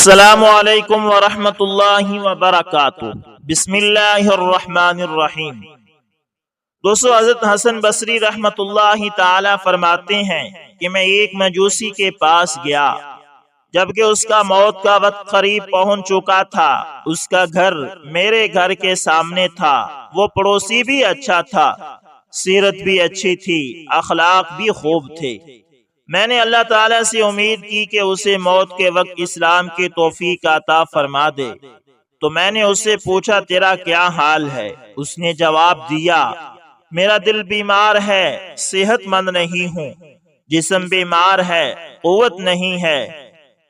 السلام علیکم ورحمۃ اللہ وبرکاتہ۔ بسم اللہ الرحمن الرحیم۔ دوستو، حضرت حسن بصری رحمۃ اللہ تعالی فرماتے ہیں کہ میں ایک مجوسی کے پاس گیا جبکہ اس کا موت کا وقت قریب پہنچ چکا تھا۔ اس کا گھر میرے گھر کے سامنے تھا۔ وہ پڑوسی بھی اچھا تھا، سیرت بھی اچھی تھی، اخلاق بھی خوب تھے۔ میں نے اللہ تعالیٰ سے امید کی کہ اسے موت کے وقت اسلام کی توفیق عطا فرما دے، تو میں نے اس سے پوچھا تیرا کیا حال ہے؟ اس نے جواب دیا میرا دل بیمار ہے، صحت مند نہیں ہوں، جسم بیمار ہے، قوت نہیں ہے،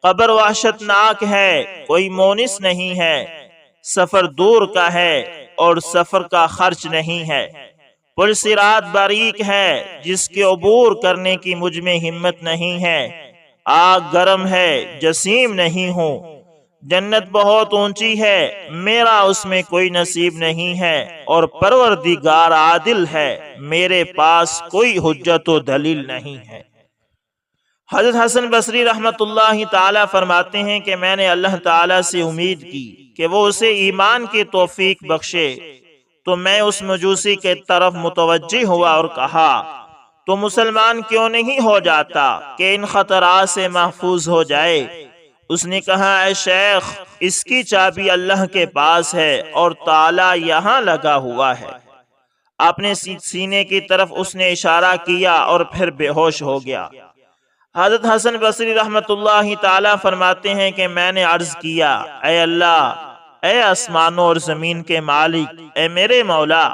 قبر وحشت ناک ہے، کوئی مونس نہیں ہے، سفر دور کا ہے اور سفر کا خرچ نہیں ہے، پل صراط باریک ہے جس کے عبور کرنے کی مجھ میں ہمت نہیں ہے، آگ گرم ہے، جسیم نہیں ہوں، جنت بہت اونچی ہے، میرا اس میں کوئی نصیب نہیں ہے، اور پروردگار عادل ہے، میرے پاس کوئی حجت و دلیل نہیں ہے۔ حضرت حسن بصری رحمت اللہ تعالی فرماتے ہیں کہ میں نے اللہ تعالی سے امید کی کہ وہ اسے ایمان کی توفیق بخشے، تو میں اس مجوسی کے طرف متوجہ ہوا اور کہا تو مسلمان کیوں نہیں ہو جاتا کہ ان خطرات سے محفوظ ہو جائے؟ اس نے کہا اے شیخ، اس کی چابی اللہ کے پاس ہے اور تالا یہاں لگا ہوا ہے۔ اپنے سینے کی طرف اس نے اشارہ کیا اور پھر بے ہوش ہو گیا۔ حضرت حسن بصری رحمت اللہ تعالی فرماتے ہیں کہ میں نے عرض کیا اے اللہ، اے آسمانوں اور زمین کے مالک، اے میرے مولا،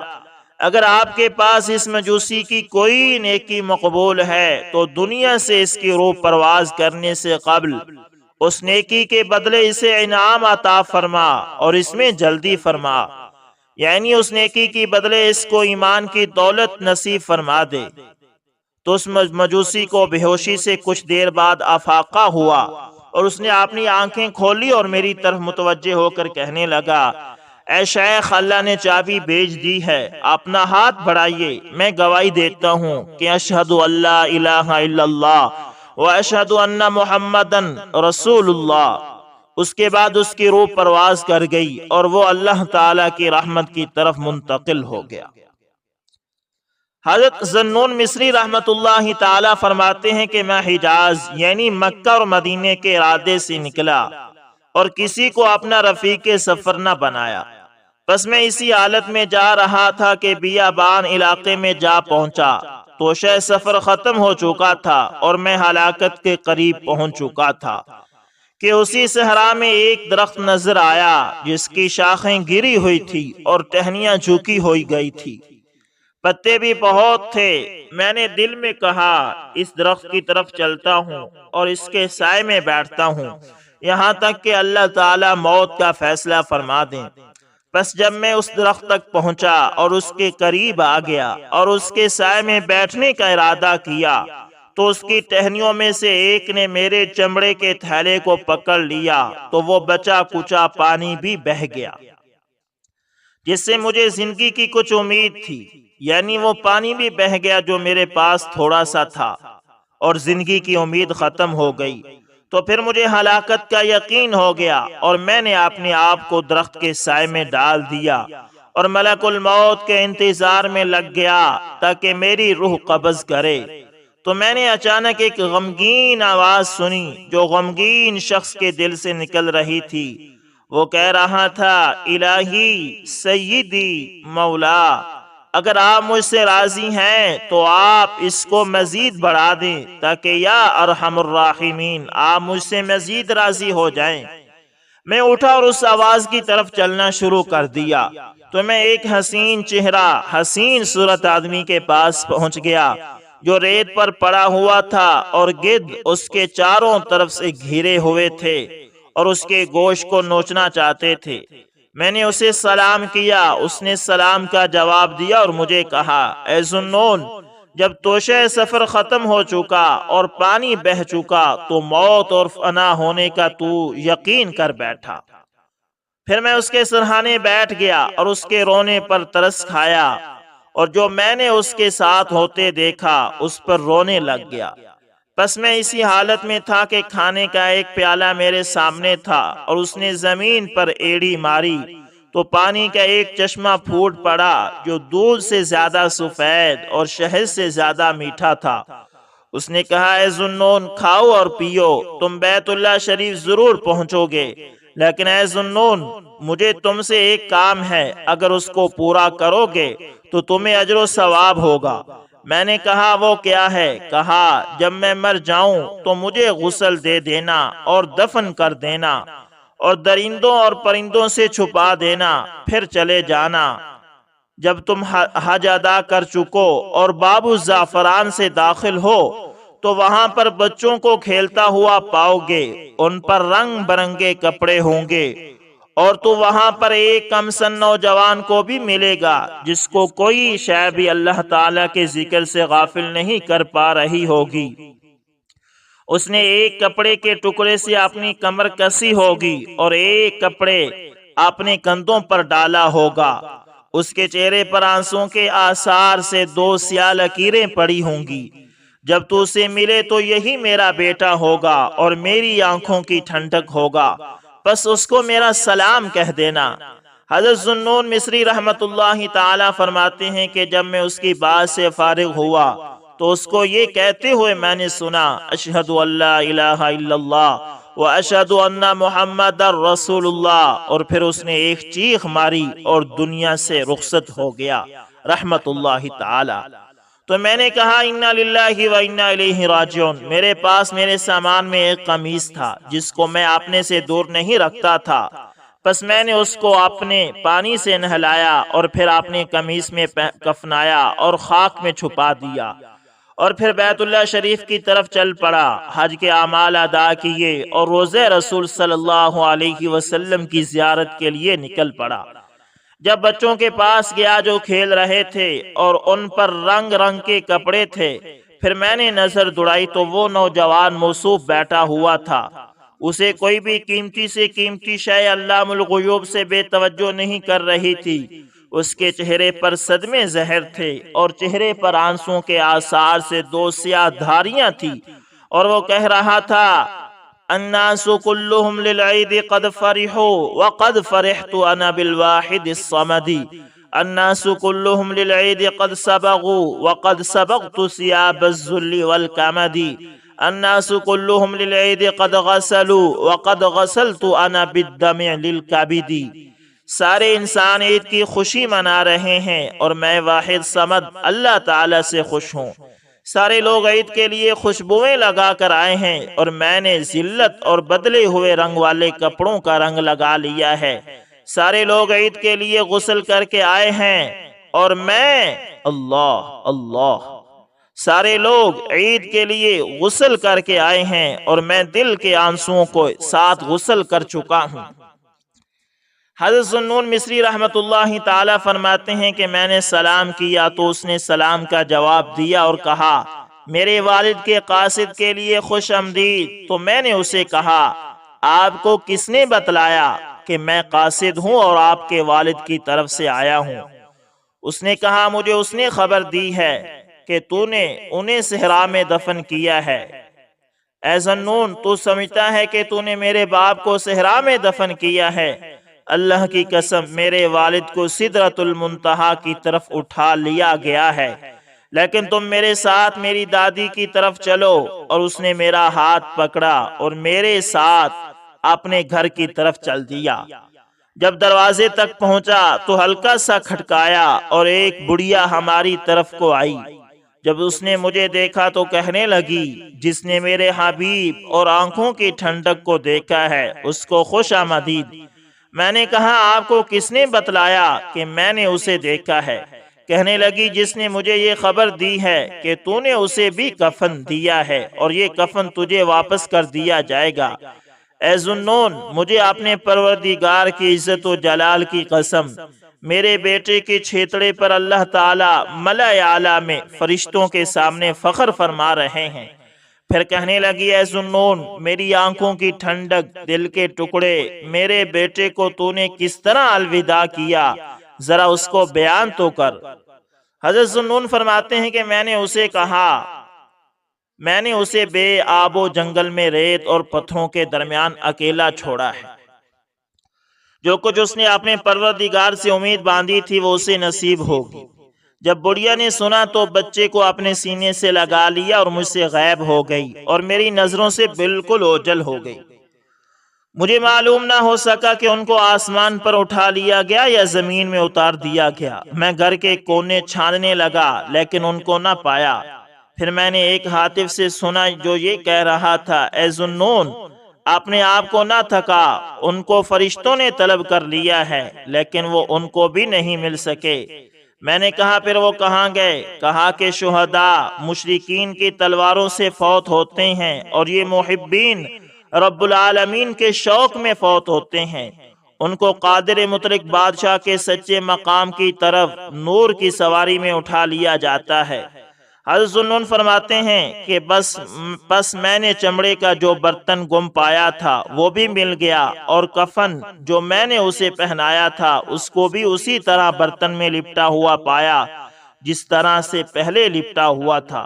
اگر آپ کے پاس اس مجوسی کی کوئی نیکی مقبول ہے تو دنیا سے اس کی روح پرواز کرنے سے قبل اس نیکی کے بدلے اسے انعام عطا فرما اور اس میں جلدی فرما، یعنی اس نیکی کی بدلے اس کو ایمان کی دولت نصیب فرما دے۔ تو اس مجوسی کو بے ہوشی سے کچھ دیر بعد افاقہ ہوا اور اس نے اپنی آنکھیں کھولی اور میری طرف متوجہ ہو کر کہنے لگا اے شیخ، اللہ نے چابی بھیج دی ہے، اپنا ہاتھ بڑھائیے، میں گواہی دیتا ہوں کہ اشہد اللہ الہ الا اللہ و اشہد ان محمدن رسول اللہ۔ اس کے بعد اس کی روح پرواز کر گئی اور وہ اللہ تعالی کی رحمت کی طرف منتقل ہو گیا۔ حضرت ذنون مصری رحمت اللہ تعالی فرماتے ہیں کہ میں حجاز یعنی مکہ اور مدینے کے ارادے سے نکلا اور کسی کو اپنا رفیق سفر نہ بنایا، بس میں اسی حالت میں جا رہا تھا کہ بیابان علاقے میں جا پہنچا، توشہ سفر ختم ہو چکا تھا اور میں ہلاکت کے قریب پہنچ چکا تھا کہ اسی صحرا میں ایک درخت نظر آیا جس کی شاخیں گری ہوئی تھی اور ٹہنیاں جھکی ہوئی گئی تھی، پتے بھی بہت تھے۔ میں نے دل میں کہا اس درخت کی طرف چلتا ہوں اور اس کے سائے میں بیٹھتا ہوں یہاں تک کہ اللہ تعالی موت کا فیصلہ فرما دیں۔ بس جب میں اس درخت تک پہنچا اور اس کے قریب آ گیا اور اس کے سائے میں بیٹھنے کا ارادہ کیا تو اس کی ٹہنیوں میں سے ایک نے میرے چمڑے کے تھیلے کو پکڑ لیا تو وہ بچا کچا پانی بھی بہہ گیا، جس سے مجھے زندگی کی کچھ امید تھی، یعنی وہ پانی بھی بہہ گیا جو میرے پاس تھوڑا سا تھا اور زندگی کی امید ختم ہو گئی۔ تو پھر مجھے ہلاکت کا یقین ہو گیا اور میں نے اپنے آپ کو درخت کے سائے میں ڈال دیا اور ملک الموت کے انتظار میں لگ گیا تاکہ میری روح قبض کرے۔ تو میں نے اچانک ایک غمگین آواز سنی جو غمگین شخص کے دل سے نکل رہی تھی۔ وہ کہہ رہا تھا الہی، سیدی، مولا، اگر آپ مجھ سے راضی ہیں تو آپ اس کو مزید بڑھا دیں تاکہ یا ارحم الراحمین آپ مجھ سے مزید راضی ہو جائیں۔ میں اٹھا اور اس آواز کی طرف چلنا شروع کر دیا تو میں ایک حسین چہرہ، حسین صورت آدمی کے پاس پہنچ گیا جو ریت پر پڑا ہوا تھا اور گدھ اس کے چاروں طرف سے گھیرے ہوئے تھے اور اس کے گوشت کو نوچنا چاہتے تھے۔ میں نے اسے سلام کیا، اس نے سلام کا جواب دیا اور مجھے کہا اے ذنون، جب توشہ سفر ختم ہو چکا اور پانی بہہ چکا تو موت اور فنا ہونے کا تو یقین کر بیٹھا۔ پھر میں اس کے سرہانے بیٹھ گیا اور اس کے رونے پر ترس کھایا اور جو میں نے اس کے ساتھ ہوتے دیکھا اس پر رونے لگ گیا۔ بس میں اسی حالت میں تھا کہ کھانے کا ایک پیالہ میرے سامنے تھا اور اس نے زمین پر ایڑی ماری تو پانی کا ایک چشمہ پھوٹ پڑا جو دودھ سے زیادہ سفید اور شہد سے زیادہ میٹھا تھا۔ اس نے کہا، اے ذوالنون، کھاؤ اور پیو، تم بیت اللہ شریف ضرور پہنچو گے، لیکن اے ذوالنون، مجھے تم سے ایک کام ہے، اگر اس کو پورا کرو گے تو تمہیں اجر و ثواب ہوگا۔ میں نے کہا، وہ کیا ہے؟ کہا، جب میں مر جاؤں تو مجھے غسل دے دینا اور دفن کر دینا اور درندوں اور پرندوں سے چھپا دینا، پھر چلے جانا۔ جب تم حج ادا کر چکو اور باب الزعفران سے داخل ہو تو وہاں پر بچوں کو کھیلتا ہوا پاؤ گے، ان پر رنگ برنگے کپڑے ہوں گے، اور تو وہاں پر ایک کم سن نوجوان کو بھی ملے گا جس کو کوئی شے بھی اللہ تعالیٰ کے ذکر سے غافل نہیں کر پا رہی ہوگی۔ اس نے ایک کپڑے کے ٹکڑے سے اپنی کمر کسی ہوگی اور ایک کپڑے اپنے کندھوں پر ڈالا ہوگا، اس کے چہرے پر آنسوؤں کے آثار سے 2 سیاہ لکیریں پڑی ہوں گی۔ جب تو اسے ملے تو یہی میرا بیٹا ہوگا اور میری آنکھوں کی ٹھنڈک ہوگا، بس اس کو میرا سلام کہہ دینا۔ حضرت ذوالنون مصری رحمت اللہ تعالی فرماتے ہیں کہ جب میں اس کی بات سے فارغ ہوا تو اس کو یہ کہتے ہوئے میں نے سنا، اشہد ان لا الہ الا اللہ واشہد ان محمد رسول اللہ، اور پھر اس نے ایک چیخ ماری اور دنیا سے رخصت ہو گیا رحمت اللہ تعالی۔ تو میں نے کہا، انا للہ و انا الیہ راجعون۔ میرے پاس میرے سامان میں ایک قمیص تھا جس کو میں اپنے سے دور نہیں رکھتا تھا، پس میں نے اس کو اپنے پانی سے نہلایا اور پھر اپنے قمیص میں کفنایا اور خاک میں چھپا دیا، اور پھر بیت اللہ شریف کی طرف چل پڑا، حج کے اعمال ادا کیے اور روضہ رسول صلی اللہ علیہ وسلم کی زیارت کے لیے نکل پڑا۔ جب بچوں کے پاس گیا جو کھیل رہے تھے اور ان پر رنگ رنگ کے کپڑے تھے، پھر میں نے نظر دوڑائی تو وہ نوجوان موصوف بیٹھا ہوا تھا۔ اسے کوئی بھی قیمتی سے قیمتی شے علام الغیوب سے بے توجہ نہیں کر رہی تھی۔ اس کے چہرے پر صدمے زہر تھے اور چہرے پر آنسوؤں کے آثار سے 2 سیاہ دھاریاں تھی، اور وہ کہہ رہا تھا، الناس كلهم للعيد قد فرحوا وقد فرحت انا بالواحد الصمد، الناس كلهم للعيد قد سبغوا وقد سبغت ثياب الذل والكمد، الناس كلهم للعيد قد غسلوا وقد غسلت انا بالدمع للكبد۔ سارے انسان عید کی خوشی منا رہے ہیں اور میں واحد صمد اللہ تعالی سے خوش ہوں۔ سارے لوگ عید کے لیے خوشبوئیں لگا کر آئے ہیں اور میں نے ذلت اور بدلے ہوئے رنگ والے کپڑوں کا رنگ لگا لیا ہے۔ سارے لوگ عید کے لیے غسل کر کے آئے ہیں اور میں اللہ سارے لوگ عید کے لیے غسل کر کے آئے ہیں اور میں دل کے آنسوؤں کو ساتھ غسل کر چکا ہوں۔ حضرت ذوالنون مصری رحمت اللہ تعالی فرماتے ہیں کہ میں نے سلام کیا تو اس نے سلام کا جواب دیا اور کہا، میرے والد کے قاصد کے لیے خوش آمدید۔ تو میں نے اسے کہا، آپ کو کس نے بتلایا کہ میں قاصد ہوں اور آپ کے والد کی طرف سے آیا ہوں؟ اس نے کہا، مجھے اس نے خبر دی ہے کہ تو نے انہیں صحرا میں دفن کیا ہے۔ اے ذوالنون، تو سمجھتا ہے کہ تو نے میرے باپ کو صحرا میں دفن کیا ہے؟ اللہ کی قسم، میرے والد کو سدرۃ المنتہا کی طرف اٹھا لیا گیا ہے، لیکن تم میرے ساتھ میری دادی کی طرف چلو۔ اور اس نے میرا ہاتھ پکڑا اور میرے ساتھ اپنے گھر کی طرف چل دیا۔ جب دروازے تک پہنچا تو ہلکا سا کھٹکایا اور ایک بڑھیا ہماری طرف کو آئی۔ جب اس نے مجھے دیکھا تو کہنے لگی، جس نے میرے حبیب اور آنکھوں کی ٹھنڈک کو دیکھا ہے اس کو خوش آمدید۔ میں نے کہا، آپ کو کس نے بتلایا کہ میں نے اسے دیکھا ہے؟ کہنے لگی، جس نے مجھے یہ خبر دی ہے کہ تو نے اسے بھی کفن دیا ہے اور یہ کفن تجھے واپس کر دیا جائے گا۔ اے ذوالنون، مجھے اپنے پروردگار کی عزت و جلال کی قسم، میرے بیٹے کے چھیتڑے پر اللہ تعالی ملأ اعلیٰ میں فرشتوں کے سامنے فخر فرما رہے ہیں۔ پھر کہنے لگی، اے ذوالنون، میری آنکھوں کی ٹھنڈک، دل کے ٹکڑے، میرے بیٹے کو تو نے کس طرح الوداع کیا، ذرا اس کو بیان تو کر۔ حضرت ذوالنون فرماتے ہیں کہ میں نے اسے کہا، میں نے اسے بے آب و جنگل میں ریت اور پتھروں کے درمیان اکیلا چھوڑا ہے۔ جو کچھ اس نے اپنے پروردگار سے امید باندھی تھی وہ اسے نصیب ہوگی۔ جب بڑھیا نے سنا تو بچے کو اپنے سینے سے لگا لیا اور مجھ سے غائب ہو گئی اور میری نظروں سے بالکل اوجھل ہو گئی۔ مجھے معلوم نہ ہو سکا کہ ان کو آسمان پر اٹھا لیا گیا یا زمین میں اتار دیا گیا۔ میں گھر کے کونے چھاننے لگا لیکن ان کو نہ پایا۔ پھر میں نے ایک ہاتف سے سنا جو یہ کہہ رہا تھا، اے ذوالنون، اپنے آپ کو نہ تھکا، ان کو فرشتوں نے طلب کر لیا ہے لیکن وہ ان کو بھی نہیں مل سکے۔ میں نے کہا پھر وہ کہاں گئے؟ کہا کہ شہداء مشرکین کی تلواروں سے فوت ہوتے ہیں اور یہ محبین رب العالمین کے شوق میں فوت ہوتے ہیں۔ ان کو قادر مطلق بادشاہ کے سچے مقام کی طرف نور کی سواری میں اٹھا لیا جاتا ہے۔ حضرت ذوالنون فرماتے ہیں کہ بس میں نے چمڑے کا جو برتن گم پایا تھا وہ بھی مل گیا اور کفن جو میں نے اسے پہنایا تھا اس کو بھی اسی طرح برتن میں لپٹا ہوا پایا جس طرح سے پہلے لپٹا ہوا تھا۔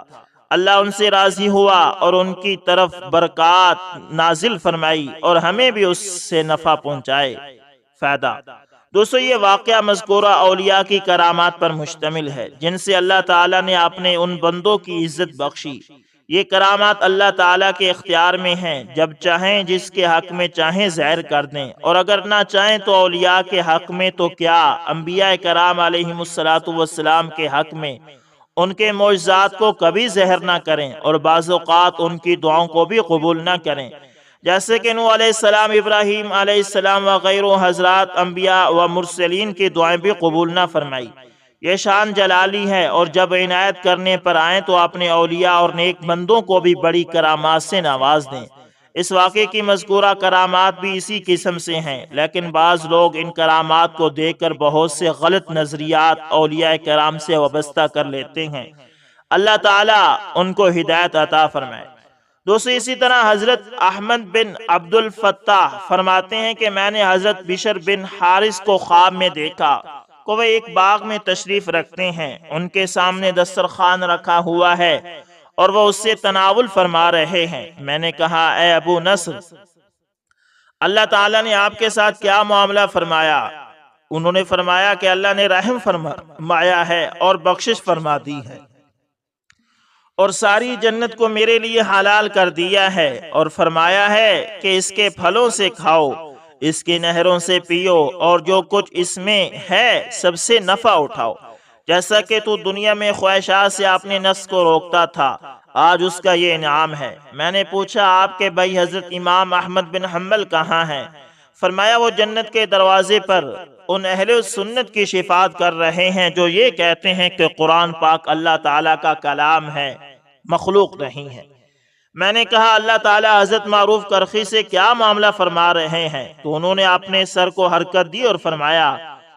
اللہ ان سے راضی ہوا اور ان کی طرف برکات نازل فرمائی اور ہمیں بھی اس سے نفع پہنچائے۔ فائدہ دوستو، یہ واقعہ مذکورہ اولیاء کی کرامات پر مشتمل ہے جن سے اللہ تعالیٰ نے اپنے ان بندوں کی عزت بخشی۔ یہ کرامات اللہ تعالیٰ کے اختیار میں ہیں، جب چاہیں جس کے حق میں چاہیں ظاہر کر دیں اور اگر نہ چاہیں تو اولیاء کے حق میں تو کیا انبیاء کرام علیہم السلام کے حق میں ان کے معجزات کو کبھی ظاہر نہ کریں اور بعض اوقات ان کی دعاؤں کو بھی قبول نہ کریں، جیسے کہ نوح علیہ السلام، ابراہیم علیہ السلام وغیرہ حضرات انبیاء و مرسلین کی دعائیں بھی قبول نہ فرمائی۔ یہ شان جلالی ہے اور جب عنایت کرنے پر آئیں تو اپنے اولیاء اور نیک بندوں کو بھی بڑی کرامات سے نواز دیں۔ اس واقعے کی مذکورہ کرامات بھی اسی قسم سے ہیں، لیکن بعض لوگ ان کرامات کو دیکھ کر بہت سے غلط نظریات اولیاء کرام سے وابستہ کر لیتے ہیں۔ اللہ تعالیٰ ان کو ہدایت عطا فرمائے۔ دوستو، اسی طرح حضرت احمد بن عبد الفتاح فرماتے ہیں کہ میں نے حضرت بشر بن حارث کو خواب میں دیکھا کہ وہ ایک باغ میں تشریف رکھتے ہیں، ان کے سامنے دسترخوان رکھا ہوا ہے اور وہ اس سے تناول فرما رہے ہیں۔ میں نے کہا اے ابو نصر، اللہ تعالیٰ نے آپ کے ساتھ کیا معاملہ فرمایا؟ انہوں نے فرمایا کہ اللہ نے رحم فرمایا ہے اور بخشش فرما دی ہے اور ساری جنت کو میرے لیے حلال کر دیا ہے اور فرمایا ہے کہ اس کے پھلوں سے کھاؤ، اس کی نہروں سے پیو اور جو کچھ اس میں ہے سب سے نفع اٹھاؤ، جیسا کہ تو دنیا میں خواہشات سے اپنے نفس کو روکتا تھا، آج اس کا یہ انعام ہے۔ میں نے پوچھا آپ کے بھائی حضرت امام احمد بن حنبل کہاں ہیں؟ فرمایا وہ جنت کے دروازے پر ان اہل سنت کی شفاعت کر رہے ہیں جو یہ کہتے ہیں کہ قرآن پاک اللہ تعالیٰ کا کلام ہے، مخلوق نہیں ہے۔ میں نے کہا اللہ تعالیٰ حضرت معروف کرخی سے کیا معاملہ فرما رہے ہیں؟ تو انہوں نے اپنے سر کو حرکت دی اور فرمایا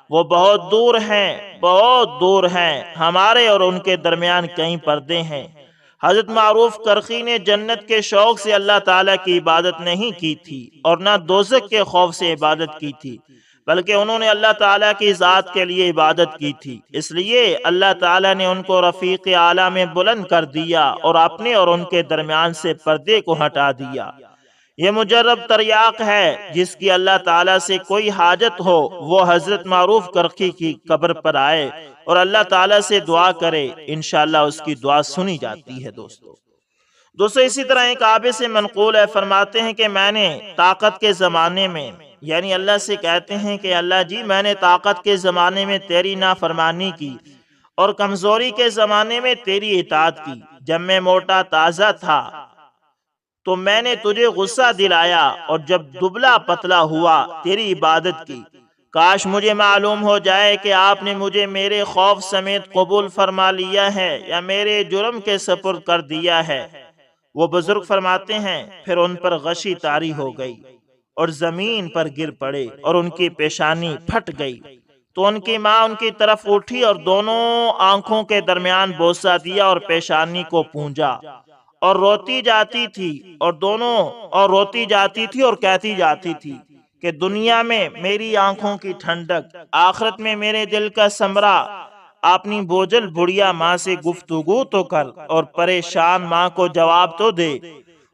وہ بہت دور ہیں، بہت دور ہیں، ہمارے اور ان کے درمیان کئی پردے ہیں۔ حضرت معروف کرخی نے جنت کے شوق سے اللہ تعالیٰ کی عبادت نہیں کی تھی اور نہ دوزخ کے خوف سے عبادت کی تھی، بلکہ انہوں نے اللہ تعالیٰ کی ذات کے لیے عبادت کی تھی، اس لیے اللہ تعالیٰ نے ان کو رفیق اعلیٰ میں بلند کر دیا اور اپنے اور ان کے درمیان سے پردے کو ہٹا دیا۔ یہ مجرب تریاق ہے، جس کی اللہ تعالیٰ سے کوئی حاجت ہو وہ حضرت معروف کرخی کی قبر پر آئے اور اللہ تعالیٰ سے دعا کرے، انشاءاللہ اس کی دعا سنی جاتی ہے۔ دوستو اسی طرح ایک آبے سے منقول ہے، فرماتے ہیں کہ میں نے طاقت کے زمانے میں، یعنی اللہ سے کہتے ہیں کہ اللہ جی میں نے طاقت کے زمانے میں تیری نافرمانی کی اور کمزوری کے زمانے میں تیری اطاعت کی، جب میں موٹا تازہ تھا تو میں نے تجھے غصہ دلایا اور جب دبلا پتلا ہوا تیری عبادت کی، کاش مجھے معلوم ہو جائے کہ آپ نے مجھے میرے خوف سمیت قبول فرما لیا ہے یا میرے جرم کے سپرد کر دیا ہے۔ وہ بزرگ فرماتے ہیں پھر ان پر غشی طاری ہو گئی اور زمین پر گر پڑے اور ان کی پیشانی پھٹ گئی، تو ان کی ماں ان کی طرف اٹھی اور دونوں آنکھوں کے درمیان بوسہ دیا اور پیشانی کو پونجا اور روتی جاتی تھی اور کہتی جاتی تھی کہ دنیا میں میری آنکھوں کی ٹھنڈک، آخرت میں میرے دل کا ثمرہ، اپنی بوجھل بڑھیا ماں سے گفتگو تو کر اور پریشان ماں کو جواب تو دے۔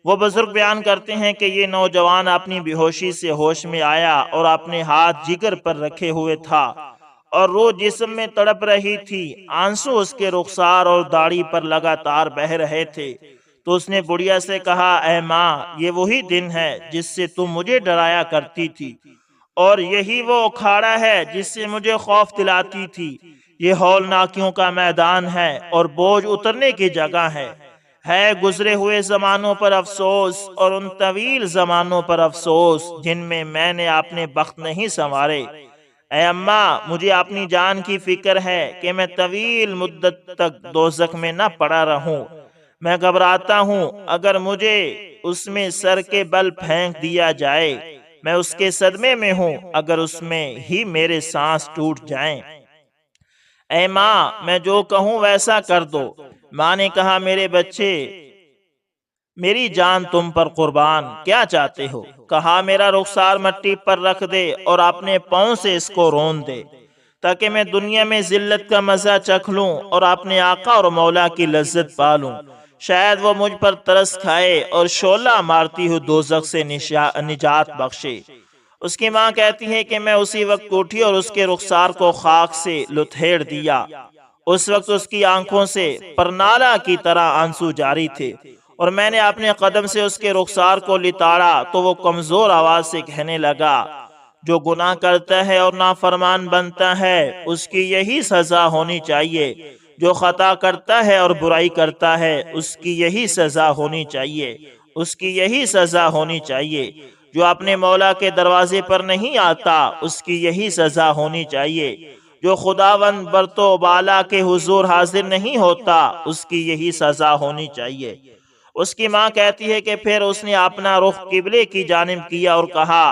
وہ بزرگ بیان کرتے ہیں کہ یہ نوجوان اپنی بے ہوشی سے ہوش میں آیا اور اپنے ہاتھ جگر پر رکھے ہوئے تھا اور روح جسم میں تڑپ رہی تھی۔ آنسو اس کے رخسار اور داڑھی پر لگاتار بہ رہے تھے۔ تو اس نے بڑھیا سے کہا، اے ماں، یہ وہی دن ہے جس سے تم مجھے ڈرایا کرتی تھی، اور یہی وہ اکھاڑا ہے جس سے مجھے خوف دلاتی تھی۔ یہ ہولناکیوں کا میدان ہے اور بوجھ اترنے کی جگہ ہے۔ گزرے ہوئے زمانوں پر افسوس اور ان طویل زمانوں پر افسوس جن میں نے اپنے بخت نہیں سنوارے۔ اے اماں، مجھے اپنی جان کی فکر ہے کہ میں طویل مدت تک دوزخ میں نہ پڑا رہوں۔ میں گھبراتا ہوں اگر مجھے اس میں سر کے بل پھینک دیا جائے۔ میں اس کے صدمے میں ہوں اگر اس میں ہی میرے سانس ٹوٹ جائیں۔ اے ماں، میں جو کہوں ویسا کر دو۔ ماں نے کہا، میرے بچے، میری جان تم پر قربان، کیا چاہتے ہو؟ کہا، میرا رخسار مٹی پر رکھ دے اور اپنے پاؤں سے اس کو رون دے، تاکہ میں دنیا میں ذلت کا مزہ چکھ لوں اور اپنے آقا اور مولا کی لذت پالوں۔ شاید وہ مجھ پر ترس کھائے اور شعلہ مارتی ہو دوزخ سے نجات بخشے۔ اس کی ماں کہتی ہے کہ میں اسی وقت اٹھی اور اس کے رخسار کو خاک سے لتھیڑ دیا۔ اس وقت اس کی آنکھوں سے پرنالہ کی طرح آنسو جاری تھے، اور میں نے اپنے قدم سے اس کے رخسار کو لتاڑا تو وہ کمزور آواز سے کہنے لگا، جو گناہ کرتا ہے اور نافرمان بنتا ہے اس کی یہی سزا ہونی چاہیے، جو خطا کرتا ہے اور برائی کرتا ہے اس کی یہی سزا ہونی چاہیے، اس کی یہی سزا ہونی چاہیے، جو اپنے مولا کے دروازے پر نہیں آتا اس کی یہی سزا ہونی چاہیے، جو خداوند برتو بالا کے حضور حاضر نہیں ہوتا اس کی یہی سزا ہونی چاہیے۔ اس کی ماں کہتی ہے کہ پھر اس نے اپنا رخ قبلے کی جانب کیا اور کہا،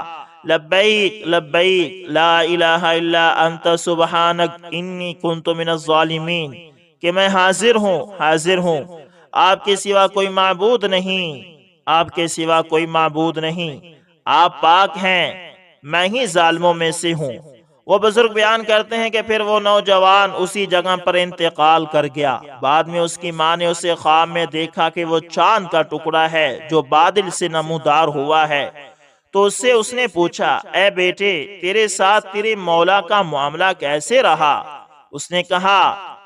لبیک لبیک لا الہ الا انت سبحانک انی کنت من الظالمین، کہ میں حاضر ہوں، آپ کے سوا کوئی معبود نہیں، آپ کے سوا کوئی معبود نہیں، آپ پاک ہیں، میں ہی ظالموں میں سے ہوں۔ وہ بزرگ بیان کرتے ہیں کہ پھر وہ نوجوان اسی جگہ پر انتقال کر گیا۔ بعد میں اس کی ماں نے اسے خواب میں دیکھا کہ وہ چاند کا ٹکڑا ہے جو بادل سے نمودار ہوا ہے۔ تو اس نے پوچھا، اے بیٹے، تیرے ساتھ تیرے مولا کا معاملہ کیسے رہا؟ اس نے کہا،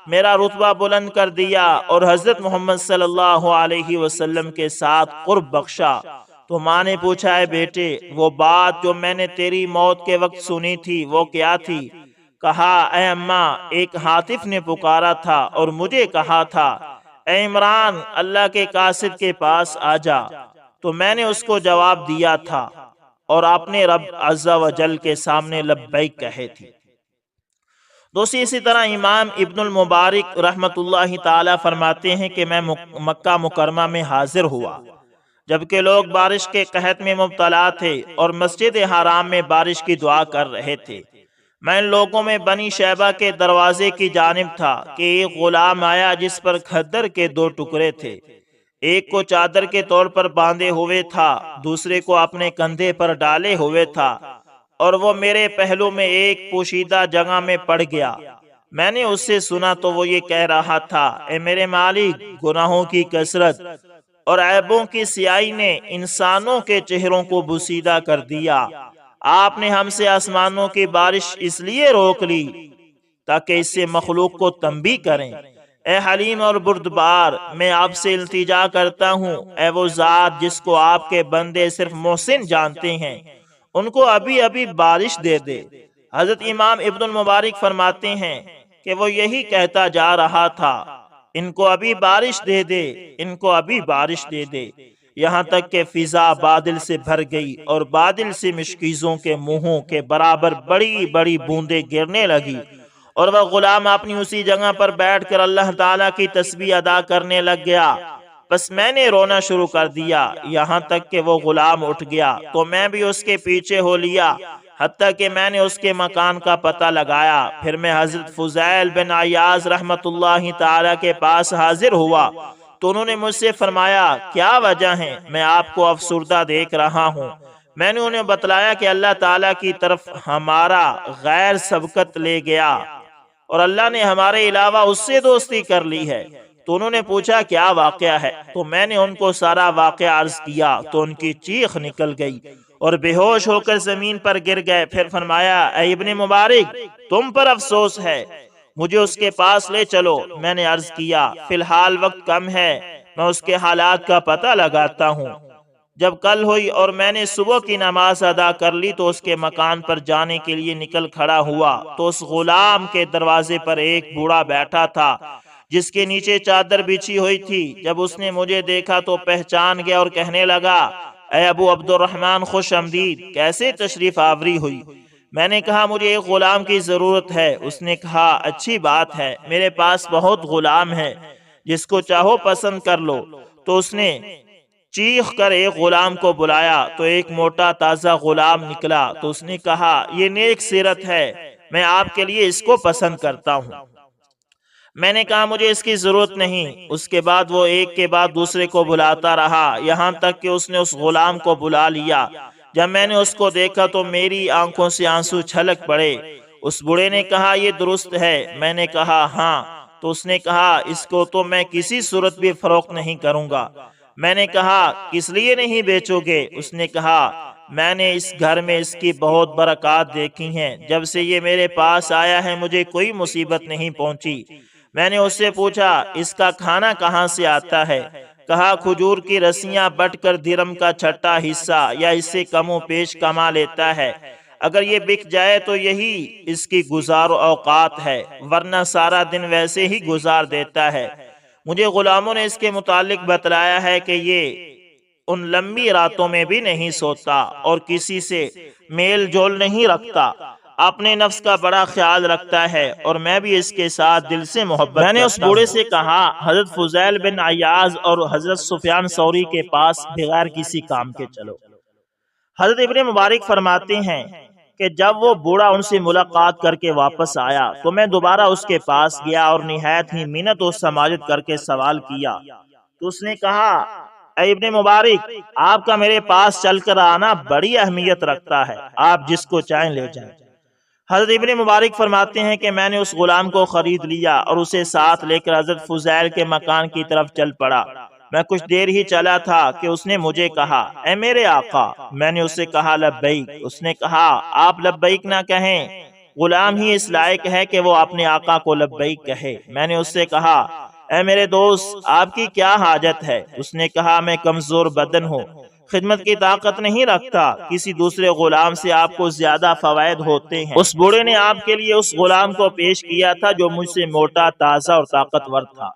میرا رتبہ بلند کر دیا اور حضرت محمد صلی اللہ علیہ وسلم کے ساتھ قرب بخشا۔ تو ماں نے پوچھا، اے بیٹے، وہ بات جو میں نے تیری موت کے وقت سنی تھی وہ کیا تھی؟ کہا، اے اماں، ایک ہاتف نے پکارا تھا اور مجھے کہا تھا، اے عمران، اللہ کے قاصد کے پاس آ جا۔ تو میں نے اس کو جواب دیا تھا اور اپنے رب عز و جل کے سامنے لبیک کہے تھی۔ دوسری اسی طرح امام ابن المبارک رحمت اللہ تعالی فرماتے ہیں کہ میں مکہ مکرمہ میں حاضر ہوا جبکہ لوگ بارش کے قحط میں مبتلا تھے اور مسجد حرام میں بارش کی دعا کر رہے تھے۔ میں ان لوگوں میں بنی شیبہ کے دروازے کی جانب تھا کہ ایک غلام آیا جس پر کھدر کے 2 ٹکڑے تھے، ایک کو چادر کے طور پر باندھے ہوئے تھا، دوسرے کو اپنے کندھے پر ڈالے ہوئے تھا، اور وہ میرے پہلو میں ایک پوشیدہ جگہ میں پڑ گیا۔ میں نے اس سے سنا تو وہ یہ کہہ رہا تھا، اے میرے مالک، گناہوں کی کثرت اور عیبوں کی سیاہی نے انسانوں کے چہروں کو بوسیدہ کر دیا۔ آپ نے ہم سے آسمانوں کی بارش اس لیے روک لی تاکہ اس سے مخلوق کو تنبیہ کریں۔ اے حلیم اور بردبار، میں آپ سے التجا کرتا ہوں، اے وہ ذات جس کو آپ کے بندے صرف محسن جانتے ہیں، ان کو ابھی ابھی بارش دے دے۔ حضرت امام ابن المبارک فرماتے ہیں کہ وہ یہی کہتا جا رہا تھا، ان کو ابھی بارش دے دے، ان کو ابھی بارش دے دے، یہاں تک کہ فضا بادل سے بھر گئی اور بادل سے مشکیزوں کے منہوں کے برابر بڑی بڑی بوندیں گرنے لگی، اور وہ غلام اپنی اسی جگہ پر بیٹھ کر اللہ تعالیٰ کی تسبیح ادا کرنے لگ گیا۔ بس میں نے رونا شروع کر دیا یہاں تک کہ وہ غلام اٹھ گیا تو میں بھی اس کے پیچھے ہو لیا، حتیٰ کہ میں نے اس کے مکان کا پتہ لگایا۔ پھر میں حضرت فضیل بن عیاض رحمت اللہ تعالیٰ کے پاس حاضر ہوا تو انہوں نے مجھ سے فرمایا، کیا وجہ ہے؟ میں آپ کو افسردہ دیکھ رہا ہوں۔ میں نے انہیں بتلایا کہ اللہ تعالیٰ کی طرف ہمارا غیر سبقت لے گیا اور اللہ نے ہمارے علاوہ اس سے دوستی کر لی ہے۔ تو انہوں نے پوچھا کیا واقعہ ہے؟ تو میں نے ان کو سارا واقعہ عرض کیا تو ان کی چیخ نکل گئی اور بے ہوش ہو کر زمین پر گر گئے۔ پھر فرمایا اے ابن مبارک، تم پر افسوس ہے، مجھے اس کے پاس لے چلو۔ میں نے عرض کیا فی الحال وقت کم ہے، میں اس کے حالات کا پتہ لگاتا ہوں۔ جب کل ہوئی اور میں نے صبح کی نماز ادا کر لی تو اس کے مکان پر جانے کے لیے نکل کھڑا ہوا تو اس غلام کے دروازے پر ایک بوڑھا بیٹھا تھا جس کے نیچے چادر بچھی ہوئی تھی۔ جب اس نے مجھے دیکھا تو پہچان گیا اور کہنے لگا اے ابو عبد الرحمن، خوش آمدید، کیسے تشریف آوری ہوئی؟ میں نے کہا مجھے ایک غلام کی ضرورت ہے۔ اس نے کہا اچھی بات ہے، میرے پاس بہت غلام ہے، جس کو چاہو پسند کر لو۔ تو اس نے چیخ کر ایک غلام کو بلایا تو ایک موٹا تازہ غلام نکلا۔ تو اس نے کہا یہ نیک سیرت ہے، میں آپ کے لیے اس کو پسند کرتا ہوں۔ میں نے کہا مجھے اس کی ضرورت نہیں۔ اس کے بعد وہ ایک کے بعد دوسرے کو بلاتا رہا یہاں تک کہ اس نے اس غلام کو بلا لیا۔ جب میں نے اس کو دیکھا تو میری آنکھوں سے آنسو چھلک پڑے۔ اس بوڑھے نے کہا یہ درست ہے؟ میں نے کہا ہاں۔ تو اس نے کہا اس کو تو میں کسی صورت بھی فروخت نہیں کروں گا۔ میں نے کہا کس لیے نہیں بیچو گے؟ اس نے کہا میں نے اس گھر میں اس کی بہت برکات دیکھی ہیں، جب سے یہ میرے پاس آیا ہے مجھے کوئی مصیبت نہیں پہنچی۔ میں نے اس سے پوچھا اس کا کھانا کہاں سے آتا ہے؟ کہا کھجور کی رسیاں بٹ کر درم کا چھٹا حصہ یا اس سے کم و بیش کما لیتا ہے۔ اگر یہ بک جائے تو یہی اس کی گزار اوقات ہے، ورنہ سارا دن ویسے ہی گزار دیتا ہے۔ مجھے غلاموں نے اس کے متعلق بتلایا ہے کہ یہ ان لمبی راتوں میں بھی نہیں سوتا اور کسی سے میل جول نہیں رکھتا، اپنے نفس کا بڑا خیال رکھتا ہے اور میں بھی اس کے ساتھ دل سے محبت کرتا ہوں۔ میں نے اس بوڑھے سے کہا حضرت فضیل بن عیاض اور حضرت سفیان ثوری کے پاس بغیر کسی کام کے چلو۔ حضرت ابن مبارک فرماتے ہیں کہ جب وہ بوڑھا ان سے ملاقات کر کے واپس آیا تو میں دوبارہ اس کے پاس گیا اور نہایت ہی منت و سماجت کر کے سوال کیا تو اس نے کہا اے ابن مبارک، آپ کا میرے پاس چل کر آنا بڑی اہمیت رکھتا ہے، آپ جس کو چاہیں لے جائیں۔ حضرت ابن مبارک فرماتے ہیں کہ میں نے اس غلام کو خرید لیا اور اسے ساتھ لے کر حضرت فضیل کے مکان کی طرف چل پڑا۔ میں کچھ دیر ہی چلا تھا کہ اس نے مجھے کہا اے میرے آقا۔ میں نے اسے کہا لبیک۔ اس نے کہا آپ لبیک نہ کہیں، غلام ہی اس لائق ہے کہ وہ اپنے آقا کو لبیک کہے۔ میں نے اس سے کہا اے میرے دوست، آپ کی کیا حاجت ہے؟ اس نے کہا میں کمزور بدن ہوں، خدمت کی طاقت نہیں رکھتا، کسی دوسرے غلام سے آپ کو زیادہ فوائد ہوتے ہیں۔ اس بوڑھے نے آپ کے لیے اس غلام کو پیش کیا تھا جو مجھ سے موٹا، تازہ اور طاقتور تھا۔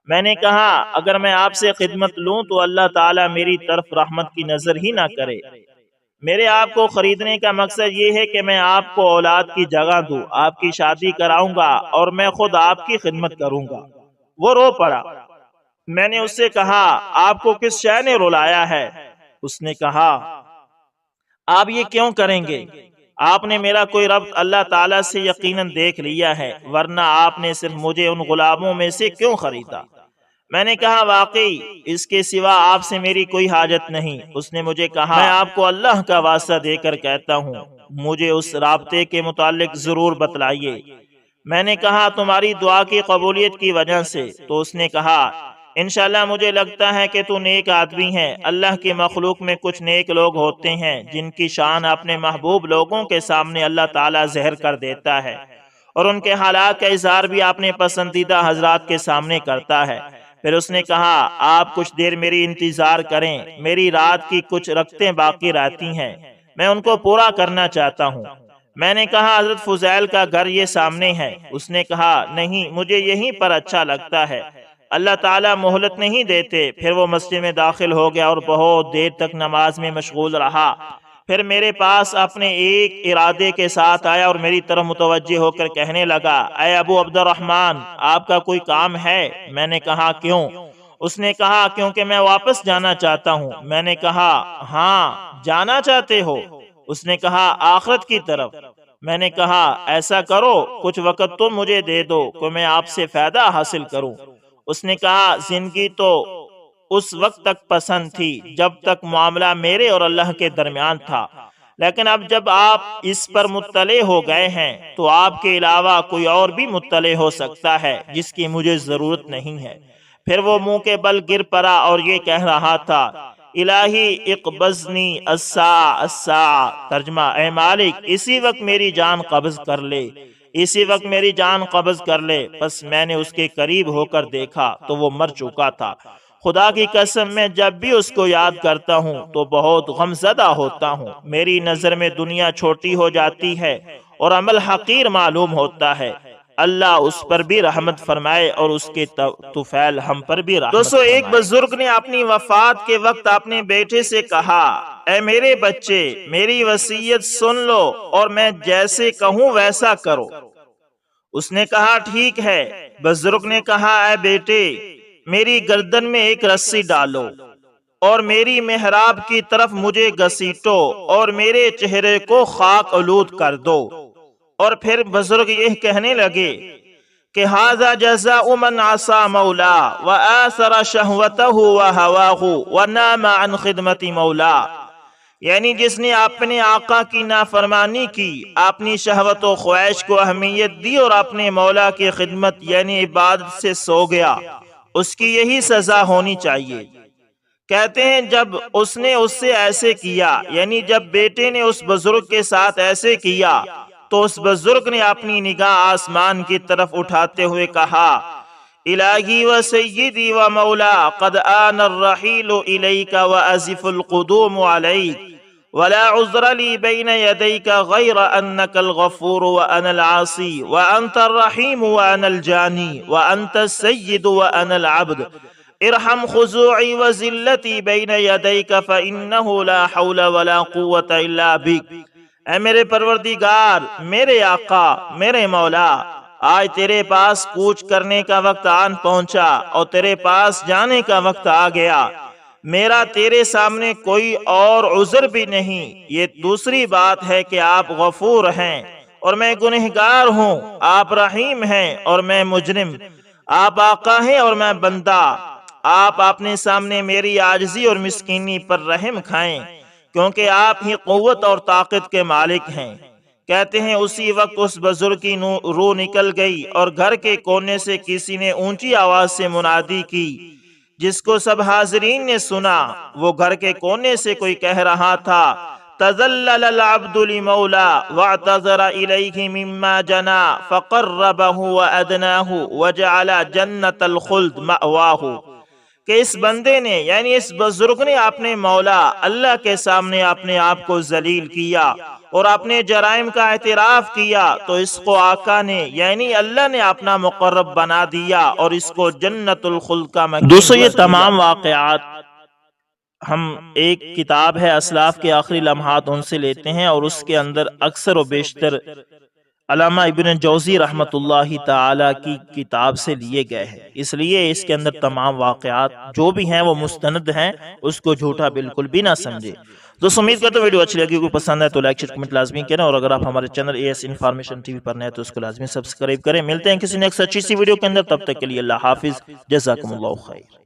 میں نے کہا اگر میں آپ سے خدمت لوں تو اللہ تعالیٰ میری طرف رحمت کی نظر ہی نہ کرے۔ میرے آپ کو خریدنے کا مقصد یہ ہے کہ میں آپ کو اولاد کی جگہ دوں، آپ کی شادی کراؤں گا اور میں خود آپ کی خدمت کروں گا۔ وہ رو پڑا۔ میں نے اس سے کہا آپ کو کس شے نے رلایا ہے؟ اس نے کہا آپ یہ کیوں کریں گے؟ آپ نے میرا کوئی ربط اللہ تعالیٰ سے یقیناً دیکھ لیا ہے، ورنہ آپ نے صرف مجھے ان غلاموں میں سے کیوں خریدا؟ میں نے کہا واقعی اس کے سوا آپ سے میری کوئی حاجت نہیں۔ اس نے مجھے کہا میں آپ کو اللہ کا واسطہ دے کر کہتا ہوں، مجھے اس رابطے کے متعلق ضرور بتلائیے۔ میں نے کہا تمہاری دعا کی قبولیت کی وجہ سے۔ تو اس نے کہا انشاءاللہ مجھے لگتا ہے کہ تو نیک آدمی ہے۔ اللہ کی مخلوق میں کچھ نیک لوگ ہوتے ہیں جن کی شان اپنے محبوب لوگوں کے سامنے اللہ تعالیٰ ظاہر کر دیتا ہے اور ان کے حالات کا اظہار بھی اپنے پسندیدہ حضرات کے سامنے کرتا ہے۔ پھر اس نے کہا آپ کچھ دیر میری انتظار کریں، میری رات کی کچھ رکعتیں باقی رہتی ہیں، میں ان کو پورا کرنا چاہتا ہوں۔ میں نے کہا حضرت فضیل کا گھر یہ سامنے ہے۔ اس نے کہا نہیں، مجھے یہیں پر اچھا لگتا ہے، اللہ تعالیٰ مہلت نہیں دیتے۔ پھر وہ مسجد میں داخل ہو گیا اور بہت دیر تک نماز میں مشغول رہا۔ پھر میرے پاس اپنے ایک ارادے کے ساتھ آیا اور میری طرف متوجہ ہو کر کہنے لگا اے ابو عبد الرحمن، آپ کا کوئی کام ہے؟ میں نے کہا کیوں؟ اس نے کہا کیونکہ میں واپس جانا چاہتا ہوں۔ میں نے کہا ہاں جانا چاہتے ہو؟ اس نے کہا آخرت کی طرف۔ میں نے کہا ایسا کرو کچھ وقت تو مجھے دے دو کہ میں آپ سے فائدہ حاصل کروں۔ اس نے کہا زندگی تو اس وقت تک پسند تھی جب تک معاملہ میرے اور اللہ کے درمیان تھا، لیکن اب جب آپ اس پر مطلع ہو گئے ہیں تو آپ کے علاوہ کوئی اور بھی مطلع ہو سکتا ہے جس کی مجھے ضرورت نہیں ہے۔ پھر وہ منہ کے بل گر پڑا اور یہ کہہ رہا تھا، الہی اقبضنی الساعہ الساعہ، ترجمہ اے مالک اسی وقت میری جان قبض کر لے، اسی وقت میری جان قبض کر لے۔ پس میں نے اس کے قریب ہو کر دیکھا تو وہ مر چکا تھا۔ خدا کی قسم میں جب بھی اس کو یاد کرتا ہوں تو بہت غمزدہ ہوتا ہوں۔ میری نظر میں دنیا چھوٹی ہو جاتی ہے اور عمل حقیر معلوم ہوتا ہے۔ اللہ اس پر بھی رحمت فرمائے اور اس کے طفیل ہم پر بھی رحمت فرمائے۔ دوستو، ایک بزرگ نے اپنی وفات کے وقت اپنے بیٹے سے کہا، اے میرے بچے، میری وصیت سن لو اور میں جیسے کہوں ویسا کرو۔ اس نے کہا ٹھیک ہے۔ بزرگ نے کہا، اے بیٹے، میری گردن میں ایک رسی ڈالو اور میری محراب کی طرف مجھے گھسیٹو اور میرے چہرے کو خاک آلود کر دو۔ اور پھر بزرگ یہ کہنے لگے کہ ھذا جزاء من عصى مولا وآثر شهوته وهواه ونام عن خدمت مولا، یعنی جس نے اپنے آقا کی نافرمانی کی، اپنی شہوت و خواہش کو اہمیت دی اور اپنے مولا کی خدمت یعنی عبادت سے سو گیا، اس کی یہی سزا ہونی چاہیے۔ کہتے ہیں جب اس نے اس سے ایسے کیا، یعنی جب بیٹے نے اس بزرگ کے ساتھ ایسے کیا، تو اس بزرگ نے اپنی نگاہ آسمان کی طرف اٹھاتے ہوئے کہا، الہی و سیدی و مولا، قد آن الرحیل الیک و ازف القدوم علیک، ولا عذر لی بین یدیک غیر انک الغفور وانا العاصی وانت الرحیم وانا الجانی وانت السید وانا العبد، ارحم خضوعی و ذلتی بین یدیک فانہ لا حول ولا قوت الا بک۔ اے میرے پروردگار، میرے آقا، میرے مولا، آج تیرے پاس کوچ کرنے کا وقت آن پہنچا اور تیرے پاس جانے کا وقت آ گیا۔ میرا تیرے سامنے کوئی اور عذر بھی نہیں۔ یہ دوسری بات ہے کہ آپ غفور ہیں اور میں گنہگار ہوں، آپ رحیم ہیں اور میں مجرم، آپ آقا ہیں اور میں بندہ۔ آپ اپنے سامنے میری عاجزی اور مسکینی پر رحم کھائیں، کیونکہ آپ ہی قوت اور طاقت کے مالک ہیں۔ کہتے ہیں اسی وقت اس بزرگ کی روح نکل گئی اور گھر کے کونے سے کسی نے اونچی آواز سے منادی کی، جس کو سب حاضرین نے سنا۔ وہ گھر کے کونے سے کوئی کہہ رہا تھا، تذلل العبد لمولا واعتذر الیہ مما جنا فقربہ وادناہ وجعل جنت الخلد مأواہ، کہ اس بندے نے یعنی اس بزرگ نے اپنے مولا اللہ کے سامنے اپنے آپ کو ذلیل کیا اور اپنے جرائم کا اعتراف کیا، تو اس کو آقا نے یعنی اللہ نے اپنا مقرب بنا دیا اور اس کو جنت الخلد کا مقیم۔ دوستو، یہ تمام واقعات ہم ایک کتاب ہے اسلاف کے آخری لمحات ان سے لیتے ہیں، اور اس کے اندر اکثر و بیشتر علامہ ابن جوزی رحمت اللہ تعالی کی کتاب سے لیے گئے ہیں، اس لیے اس کے اندر تمام واقعات جو بھی ہیں وہ مستند ہیں، اس کو جھوٹا بالکل بھی نہ سمجھے۔ دوستو، امید کرتا ہوں ویڈیو اچھی لگی، کوئی پسند ہے تو لائک شیئر کمنٹ لازمی کریں، اور اگر آپ ہمارے چینل AS انفارمیشن TV پر نئے تو اس کو لازمی سبسکرائب کریں۔ ملتے ہیں کسی نیکسٹ اچھی سی ویڈیو کے اندر، تب تک کے لیے اللہ حافظ، جزاکم اللہ خیر۔